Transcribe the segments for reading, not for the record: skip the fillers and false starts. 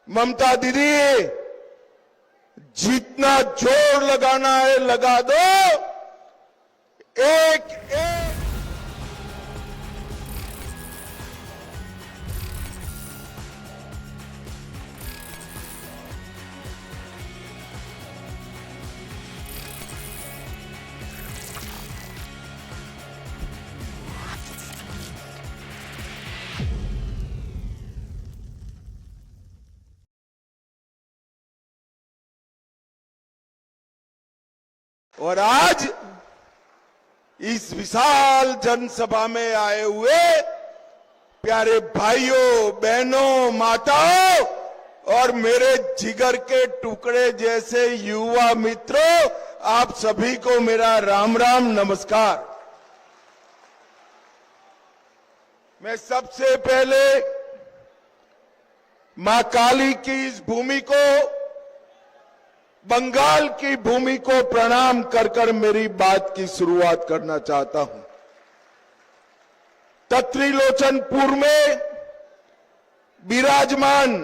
ममता दीदी, जितना जोर लगाना है लगा दो। एक एक और आज इस विशाल जनसभा में आए हुए प्यारे भाइयों, बहनों, माताओं और मेरे जिगर के टुकड़े जैसे युवा मित्रों, आप सभी को मेरा राम राम नमस्कार। मैं सबसे पहले मां काली की इस भूमि को, बंगाल की भूमि को प्रणाम कर कर मेरी बात की शुरुआत करना चाहता हूं। तत्रिलोचनपुर में विराजमान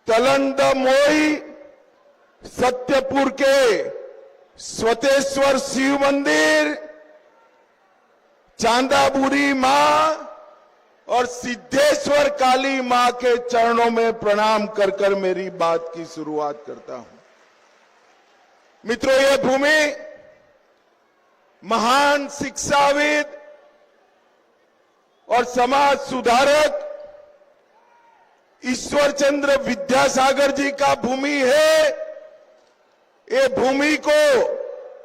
तलंदमोई सत्यपुर के स्वतेश्वर शिव मंदिर, चांदाबुरी मां और सिद्धेश्वर काली मां के चरणों में प्रणाम कर कर मेरी बात की शुरुआत करता हूं। मित्रों, यह भूमि महान शिक्षाविद और समाज सुधारक ईश्वरचंद्र विद्यासागर जी का भूमि है। ये भूमि को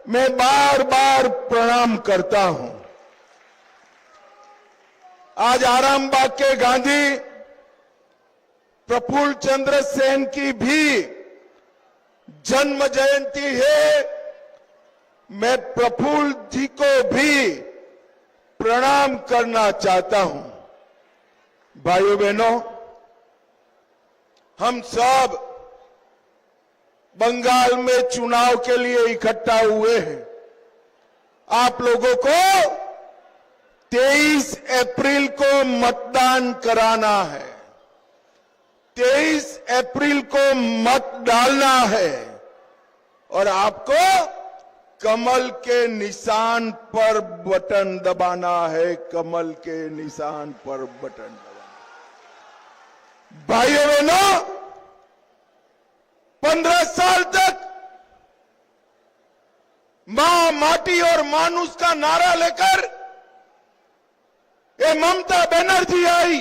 मैं बार बार प्रणाम करता हूं। आज आरामबाग के गांधी प्रफुल्ल चंद्र सेन की भी जन्म जयंती है। मैं प्रफुल्ल जी को भी प्रणाम करना चाहता हूं। भाइयों बहनों, हम सब बंगाल में चुनाव के लिए इकट्ठा हुए हैं। आप लोगों को 23 अप्रैल को मतदान कराना है। 23 अप्रैल को मत डालना है और आपको कमल के निशान पर बटन दबाना है। कमल के निशान पर बटन दबाना। भाइयों बहनों, 15 साल तक मां, माटी और मानुष का नारा लेकर ये ममता बनर्जी आई।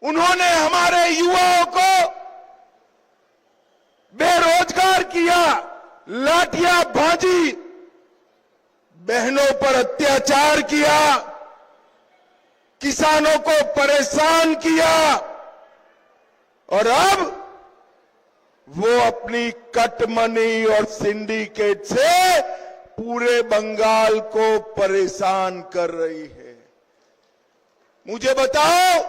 उन्होंने हमारे युवाओं को बेरोजगार किया, लाठियां भाजी, बहनों पर अत्याचार किया, किसानों को परेशान किया और अब वो अपनी कटमनी और सिंडिकेट से पूरे बंगाल को परेशान कर रही है। मुझे बताओ,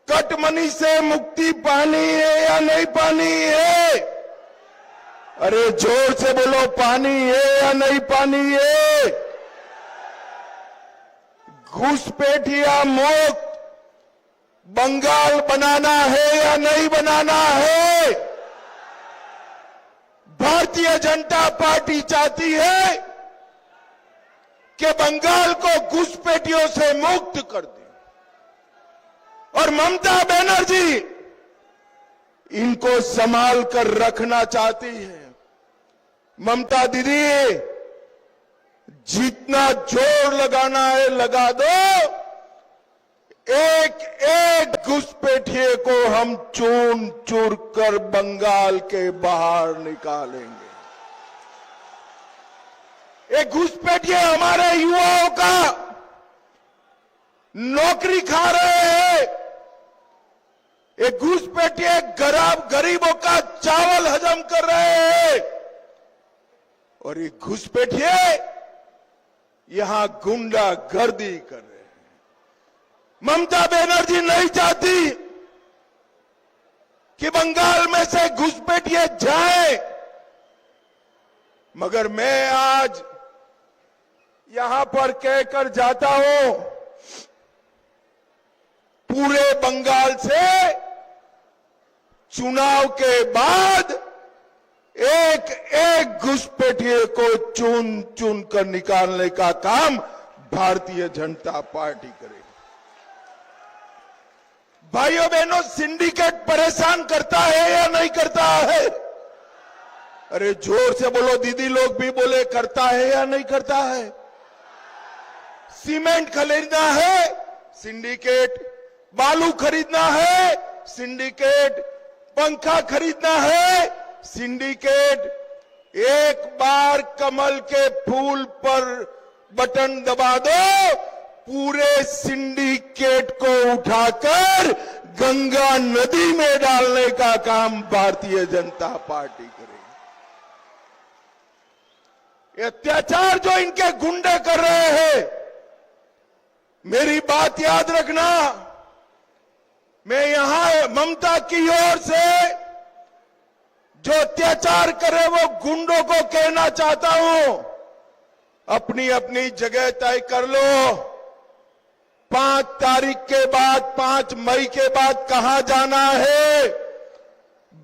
कटमनी से मुक्ति पानी है या नहीं पानी है? अरे जोर से बोलो, पानी है या नहीं पानी है? घुसपैठिया मुक्त बंगाल बनाना है या नहीं बनाना है? भारतीय जनता पार्टी चाहती है कि बंगाल को घुसपैठियों से मुक्त कर दे और ममता बनर्जी इनको संभाल कर रखना चाहती है। ममता दीदी, जितना जोर लगाना है लगा दो। एक एक घुसपैठिए को हम चूर चूर कर बंगाल के बाहर निकालेंगे। एक घुसपैठिए हमारे युवाओं का नौकरी खा रहे हैं। एक घुसपैठिए गरीबों का चावल हजम कर रहे हैं और एक घुसपैठिए यहां गुंडागर्दी कर रहे हैं। ममता बनर्जी नहीं चाहती कि बंगाल में से घुसपैठिए जाएं, मगर मैं आज यहां पर कहकर जाता हूं, पूरे बंगाल से चुनाव के बाद एक एक घुसपैठिए को चुन चुन कर निकालने का काम भारतीय जनता पार्टी करेगी। भाइयों बहनों, सिंडिकेट परेशान करता है या नहीं करता है? अरे जोर से बोलो, दीदी लोग भी बोले, करता है या नहीं करता है? सीमेंट खरीदना है, सिंडिकेट, बालू खरीदना है, सिंडिकेट, पंखा खरीदना है, सिंडिकेट। एक बार कमल के फूल पर बटन दबा दो, पूरे सिंडिकेट को उठाकर गंगा नदी में डालने का काम भारतीय जनता पार्टी करेगी। ये अत्याचार जो इनके गुंडे कर रहे हैं, मेरी बात याद रखना, मैं यहां ममता की ओर से जो अत्याचार करे वो गुंडों को कहना चाहता हूं, अपनी अपनी जगह तय कर लो। 5 तारीख के बाद, 5 मई के बाद कहां जाना है?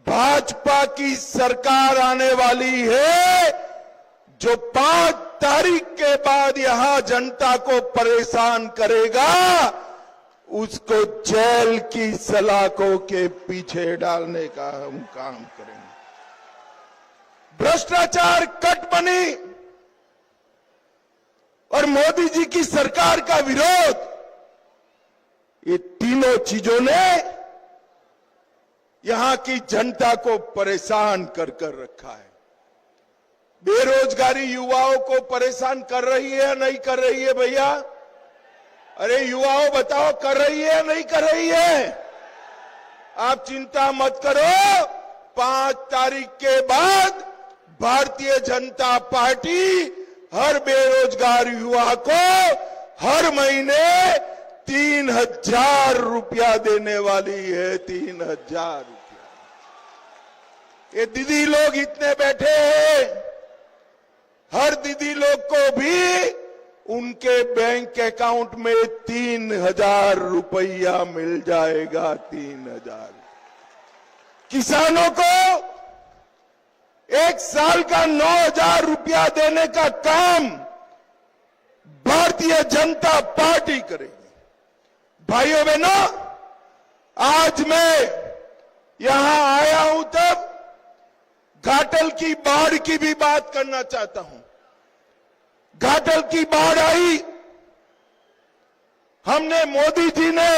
भाजपा की सरकार आने वाली है, जो 5 तारीख के बाद यहां जनता को परेशान करेगा, उसको जेल की सलाखों के पीछे डालने का हम काम करेंगे। भ्रष्टाचार कट बनी और मोदी जी की सरकार का विरोध, ये तीनों चीजों ने यहां की जनता को परेशान कर कर रखा है। बेरोजगारी युवाओं को परेशान कर रही है या नहीं कर रही है भैया? अरे युवाओं बताओ, कर रही है या नहीं कर रही है? आप चिंता मत करो, 5 तारीख के बाद भारतीय जनता पार्टी हर बेरोजगार युवा को हर महीने 3,000 रुपया देने वाली है। 3,000 रुपया। ये दीदी लोग इतने बैठे हैं, हर दीदी लोग को भी उनके बैंक अकाउंट में 3,000 रुपया मिल जाएगा। 3,000। किसानों को 1 साल का 9,000 रुपया देने का काम भारतीय जनता पार्टी करेगी। भाइयों बहनों, आज मैं यहां आया हूं तब घाटल की बाढ़ की भी बात करना चाहता हूं। घाटल की बाढ़ आई, हमने, मोदी जी ने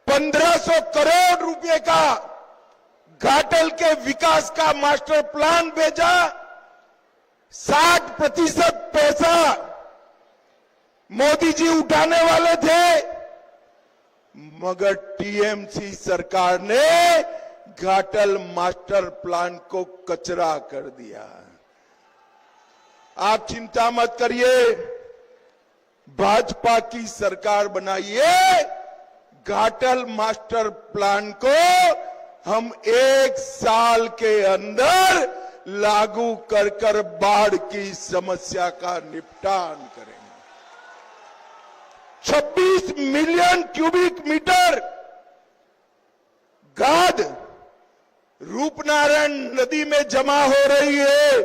1,500 करोड़ रुपए का घाटल के विकास का मास्टर प्लान भेजा। 60% पैसा मोदी जी उठाने वाले थे, मगर टीएमसी सरकार ने घाटल मास्टर प्लान को कचरा कर दिया। आप चिंता मत करिए, भाजपा की सरकार बनाइए, घाटल मास्टर प्लान को हम 1 साल के अंदर लागू कर कर बाढ़ की समस्या का निपटान करेंगे। 26 मिलियन क्यूबिक मीटर गाद रूपनारायण नदी में जमा हो रही है,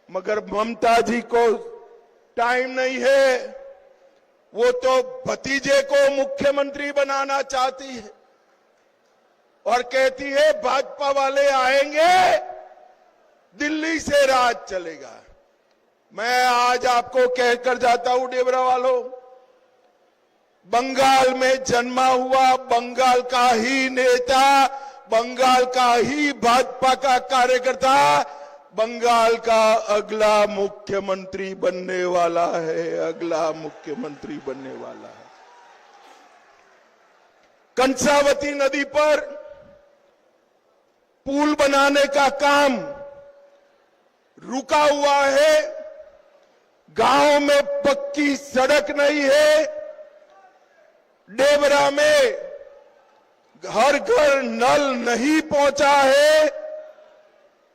मगर ममता जी को टाइम नहीं है। वो तो भतीजे को मुख्यमंत्री बनाना चाहती है और कहती है भाजपा वाले आएंगे, दिल्ली से राज चलेगा। मैं आज आपको कहकर जाता हूं, डेबरा वालों, बंगाल में जन्मा हुआ, बंगाल का ही नेता, बंगाल का ही भाजपा का कार्यकर्ता बंगाल का अगला मुख्यमंत्री बनने वाला है। अगला मुख्यमंत्री बनने वाला है। कंसावती नदी पर पुल बनाने का काम रुका हुआ है। गांव में पक्की सड़क नहीं है। डेबरा में हर घर नल नहीं पहुंचा है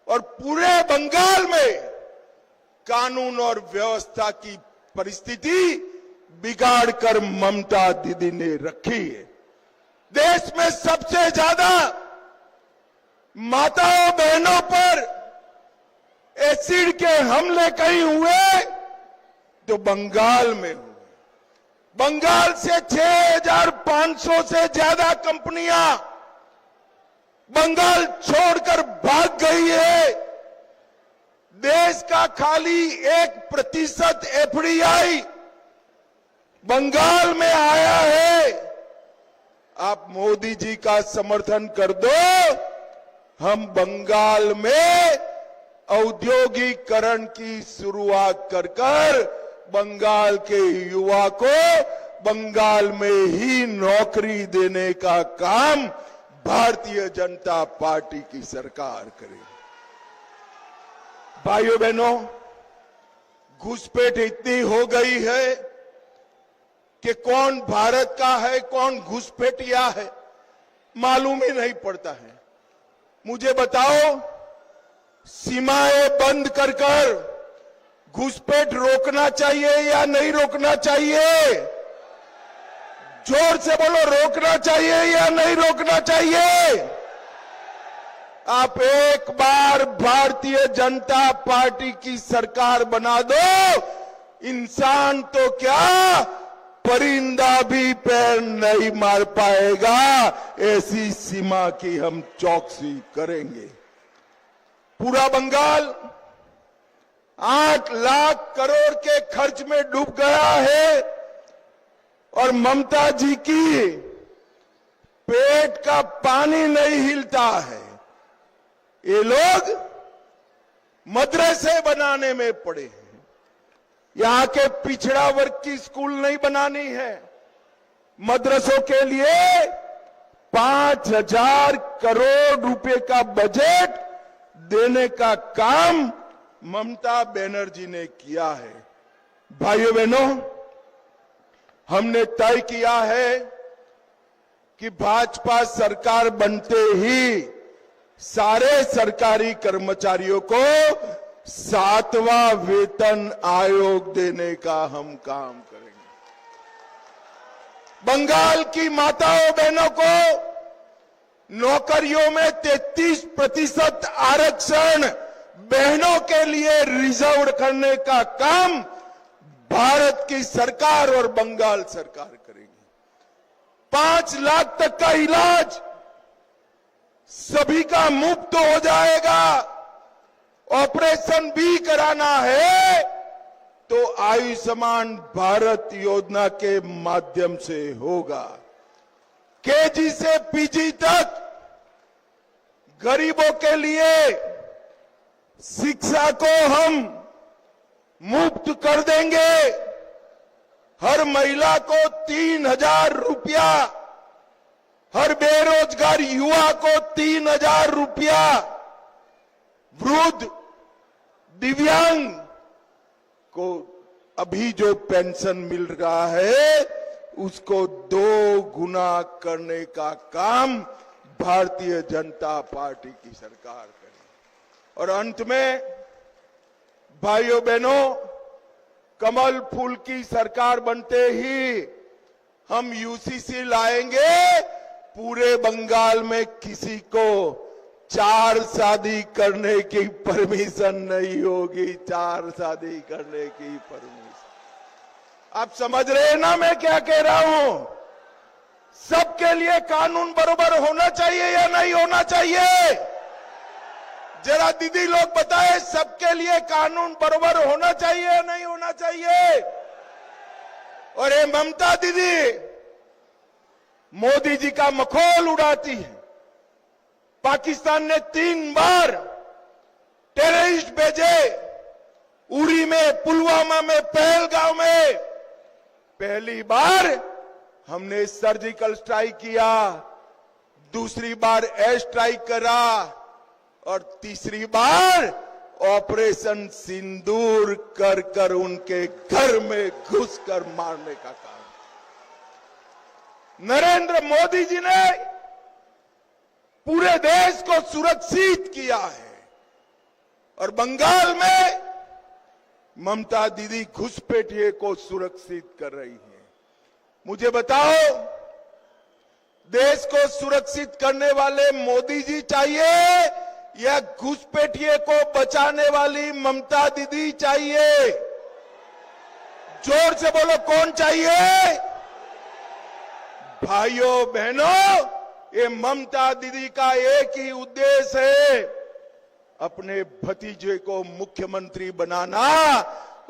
और पूरे बंगाल में कानून और व्यवस्था की परिस्थिति बिगाड़कर ममता दीदी ने रखी है। देश में सबसे ज्यादा माताओं बहनों पर एसिड के हमले कहीं हुए तो बंगाल में हुए। बंगाल से 6,500 से ज्यादा कंपनियां बंगाल छोड़कर भाग गई है। देश का खाली 1% एफडीआई बंगाल में आया है। आप मोदी जी का समर्थन कर दो, हम बंगाल में औद्योगिकरण की शुरुआत कर बंगाल के युवा को बंगाल में ही नौकरी देने का काम भारतीय जनता पार्टी की सरकार करेगी। भाइयों बहनों, घुसपैठ इतनी हो गई है कि कौन भारत का है कौन घुसपैठिया है मालूम ही नहीं पड़ता है। मुझे बताओ, सीमाएं बंद कर घुसपैठ रोकना चाहिए या नहीं रोकना चाहिए? जोर से बोलो, रोकना चाहिए या नहीं रोकना चाहिए? आप एक बार भारतीय जनता पार्टी की सरकार बना दो, इंसान तो क्या परिंदा भी पैर नहीं मार पाएगा, ऐसी सीमा की हम चौकसी करेंगे। पूरा बंगाल 8 लाख करोड़ के खर्च में डूब गया है और ममता जी की पेट का पानी नहीं हिलता है। ये लोग मदरसे बनाने में पड़े हैं। यहां के पिछड़ा वर्ग की स्कूल नहीं बनानी है। मदरसों के लिए 5,000 करोड़ रुपए का बजट देने का काम ममता बनर्जी ने किया है। भाइयों बहनों, हमने तय किया है कि भाजपा सरकार बनते ही सारे सरकारी कर्मचारियों को 7वां वेतन आयोग देने का हम काम करेंगे। बंगाल की माताओं बहनों को नौकरियों में 33% आरक्षण बहनों के लिए रिजर्व करने का काम भारत की सरकार और बंगाल सरकार करेगी। 5 लाख तक का इलाज सभी का मुफ्त हो जाएगा। ऑपरेशन भी कराना है तो आयुष्मान भारत योजना के माध्यम से होगा। केजी से पीजी तक गरीबों के लिए शिक्षा को हम मुफ्त कर देंगे। हर महिला को 3,000 रुपया, हर बेरोजगार युवा को 3,000 रुपया, वृद्ध दिव्यांग को अभी जो पेंशन मिल रहा है उसको 2 गुना करने का काम भारतीय जनता पार्टी की सरकार करे। और अंत में भाइयों बहनों, कमल फूल की सरकार बनते ही हम यूसीसी लाएंगे। पूरे बंगाल में किसी को 4 शादी करने की परमिशन नहीं होगी। 4 शादी करने की परमिशन। आप समझ रहे हैं ना मैं क्या कह रहा हूं? सबके लिए कानून बराबर होना चाहिए या नहीं होना चाहिए? जरा दीदी लोग बताएं, सबके लिए कानून बराबर होना चाहिए या नहीं होना चाहिए? और ये ममता दीदी मोदी जी का मखौल उड़ाती है। पाकिस्तान ने 3 बार टेररिस्ट भेजे, उरी में, पुलवामा में, पहलगांव में। पहली बार हमने सर्जिकल स्ट्राइक किया, दूसरी बार एयर स्ट्राइक करा और तीसरी बार ऑपरेशन सिंदूर कर उनके घर में घुसकर मारने का काम। नरेंद्र मोदी जी ने पूरे देश को सुरक्षित किया है और बंगाल में ममता दीदी घुसपैठिए को सुरक्षित कर रही है। मुझे बताओ, देश को सुरक्षित करने वाले मोदी जी चाहिए या घुसपैठिए को बचाने वाली ममता दीदी चाहिए? जोर से बोलो, कौन चाहिए? भाइयों बहनों, ये ममता दीदी का एक ही उद्देश्य है, अपने भतीजे को मुख्यमंत्री बनाना,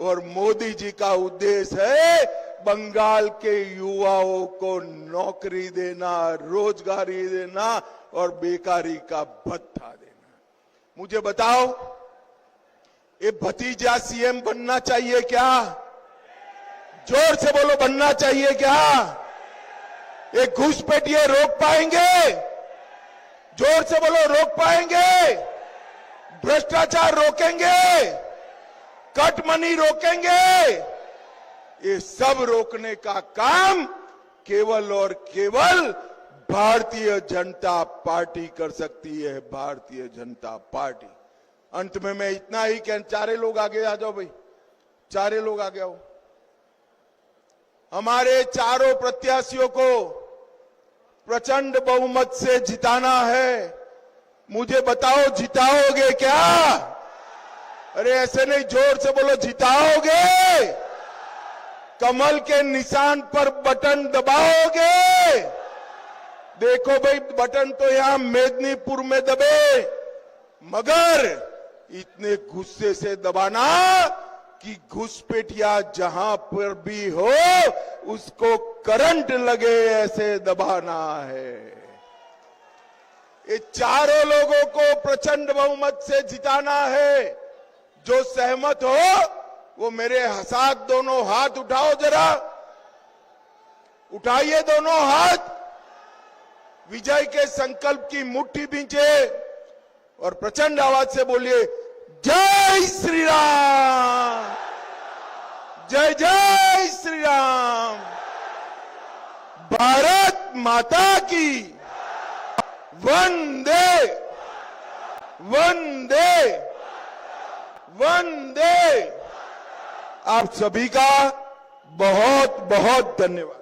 और मोदी जी का उद्देश्य है बंगाल के युवाओं को नौकरी देना, रोजगारी देना और बेकारी का भत्ता देना। मुझे बताओ, ये भतीजा सीएम बनना चाहिए क्या? जोर से बोलो, बनना चाहिए क्या? ये घुसपैठिए रोक पाएंगे? जोर से बोलो, रोक पाएंगे? भ्रष्टाचार रोकेंगे? कट मनी रोकेंगे? ये सब रोकने का काम केवल और केवल भारतीय जनता पार्टी कर सकती है। भारतीय जनता पार्टी। अंत में मैं इतना ही कह, चारे लोग आगे आ जाओ भाई, चारे लोग आगे आओ। हमारे चारों प्रत्याशियों को प्रचंड बहुमत से जिताना है। मुझे बताओ, जिताओगे क्या? अरे ऐसे नहीं, जोर से बोलो, जिताओगे? कमल के निशान पर बटन दबाओगे? देखो भाई, बटन तो यहां मेदिनीपुर में दबे, मगर इतने गुस्से से दबाना कि घुसपैठिया जहां पर भी हो उसको करंट लगे, ऐसे दबाना है। ये चारों लोगों को प्रचंड बहुमत से जिताना है। जो सहमत हो वो मेरे साथ दोनों हाथ उठाओ, जरा उठाइए दोनों हाथ। विजय के संकल्प की मुट्ठी बींचे और प्रचंड आवाज से बोलिए, जय श्री राम, जय जय श्री राम, भारत माता की वंदे वंदे वंदे। आप सभी का बहुत बहुत धन्यवाद।